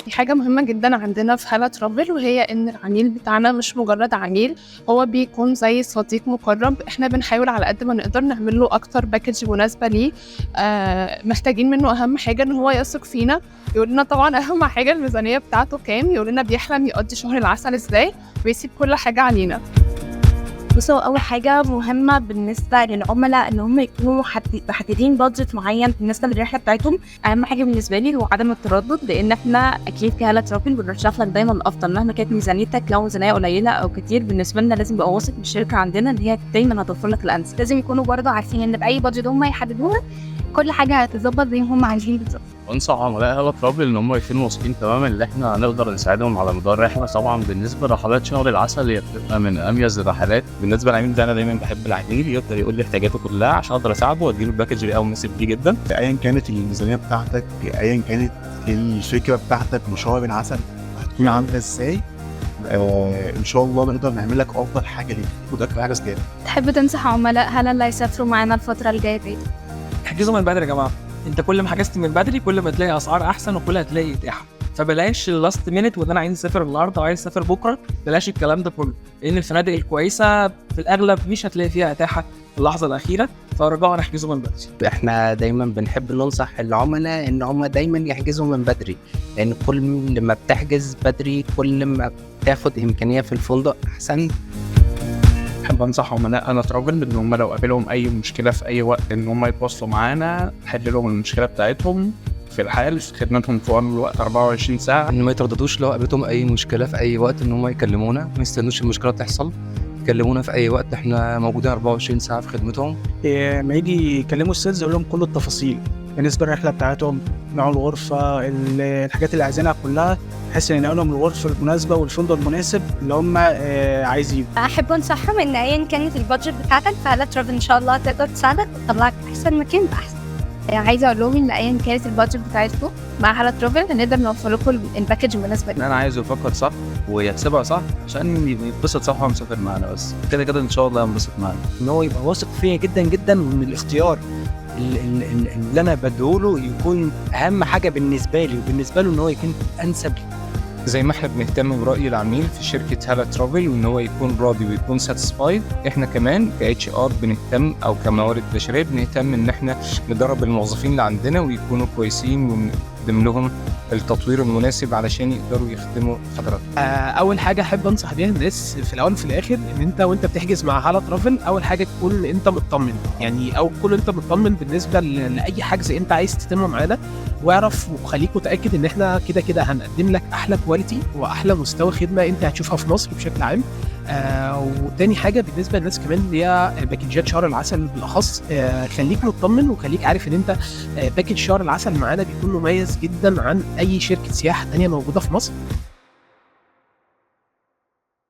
في حاجة مهمة جدًا عندنا في هالة ترافل، وهي إن العميل بتاعنا مش مجرد عميل، هو بيكون زي صديق مقرب. إحنا بنحاول على قد ما نقدر نعمل له أكتر package مناسبة ليه. محتاجين منه أهم حاجة إن هو يثق فينا، يقول لنا طبعًا أهم حاجة الميزانية بتاعته كام، يقول لنا بيحلم يقضي شهر العسل إزاي، ويسيب كل حاجة علينا. بُصّوا، أول حاجة مهمة بالنسبة للعُملا إن هم يكونوا محددين budget معيّن بالنسبة للرحلة بتاعتهم. أهم حاجة بالنسبة لي هو عدم التردُّد، لإن إحنا أكيد كهالة travel بنرشح لك دايمًا الأفضل مهما كانت ميزانيتك. لو ميزانية قليلة أو كتير، بالنسبة لنا لازم تبقى واثق من الشركة عندنا إن هي دايمًا هتوفر لك الأنسب. لازم يكونوا برضه عارفين إن بأي budget هم يحددوها كل حاجة هتتضبط زي ما هم عايزين بالضبط. وانصح عملاء هالة ترافل ان هم يكونوا واثقين تماما ان احنا هنقدر نساعدهم على مدار الرحله. طبعا بالنسبه لرحلات شهر العسل هي بتبقى من اميز الرحلات. بالنسبه للعميل ده انا دايما بحب العميل يقدر يقول لي احتياجاته كلها عشان اقدر اساعده واديله الباكج اللي مناسب ليه جدا. ايا كانت الميزانيه بتاعتك، ايا كانت الفكره بتاعتك لشهر العسل هتكون عامله ازاي، ان شاء الله نقدر نعمل لك افضل حاجه ليك وده حاجه زياده. تحب تنصح عملاء هالة اللي هيسافروا معانا الفترة الجاية بإيه؟ احجزوا من بدري يا جماعه. انت كل ما حجزت من بدري كل ما تلاقي اسعار احسن وكل هتلاقي اتاحه. فبلاش اللاست مينت وان انا عايز اسافر النهارده وعايز اسافر بكره، بلاش الكلام ده كله، لان الفنادق الكويسه في الاغلب مش هتلاقي فيها اتاحه في اللحظه الاخيره. فرجاء احجزوا من بدري. احنا دايما بنحب ننصح العملاء ان هم دايما يحجزوا من بدري، لان كل ما بتحجز بدري كل ما بتاخد امكانيه في الفندق احسن. بحب انصح عملاء هالة ترافل ان هم لو قابلهم اي مشكله في اي وقت ان هم يتواصلوا معانا نحل لهم المشكله بتاعتهم في الحال. خدمتهم في الوقت 24 ساعه. ان ما يترددوش لو قابلتهم اي مشكله في اي وقت ان هم يكلمونا، ما يستنوش المشكله تحصل، يكلمونا في اي وقت. احنا موجودين 24 ساعه في خدمتهم. ما يجي يكلموا السيلز يقول لهم كل التفاصيل بالنسبه للرحله بتاعتهم، نوع الغرفه، الحاجات اللي عايزينها كلها، بحيث ان ينقلوا لهم الغرفه المناسبه والفندق المناسب اللي هم عايزينه. أحب أنصحهم إن أيًا كانت البادجت بتاعتك فهالة travel إن شاء الله تقدر تساعدك وتطلعك أحسن مكان بأحسن. عايزة أقول لهم إن أيًا كانت البادجت بتاعتكم مع هالة travel هنقدر نوفر لكم الباكج المناسبة ليكم. انا عايزه يفكر صح ويحسبها صح عشان يتبسط صح وهو مسافر معانا. بس كده كده ان شاء الله هنبسط معانا. ان هو يبقى واثق فيا جدا جدا، وان الاختيار اللي انا بديهوله يكون اهم حاجه بالنسبه لي وبالنسبه له، ان هو يكون انسب لي. زي ما احنا بنهتم برأي العميل في شركة هالة ترافل وان هو يكون راضي ويكون ساتسفايد، احنا كمان ك HR بنهتم او كموارد بشرية بنهتم ان احنا ندرب الموظفين اللي عندنا ويكونوا كويسين ونقدم لهم التطوير المناسب علشان يقدروا يخدموا حضرتك. اول حاجه احب انصح بيها الناس في الاول وفي الاخر ان انت وانت بتحجز مع هالة ترافل اول حاجه تكون انت مطمن، يعني او تكون انت مطمن بالنسبه لاي حجز انت عايز تتم معانا، واعرف وخليك متاكد ان احنا كده كده هنقدم لك احلى كواليتي واحلى مستوى خدمه انت هتشوفها في مصر بشكل عام. وتاني حاجه بالنسبه للناس كمان اللي هي باكجات شهر العسل بالاخص، خليك مطمن وخليك عارف ان انت باكج شهر العسل معانا بيكون مميز جدا عن اي شركه سياحه تانية موجوده في مصر.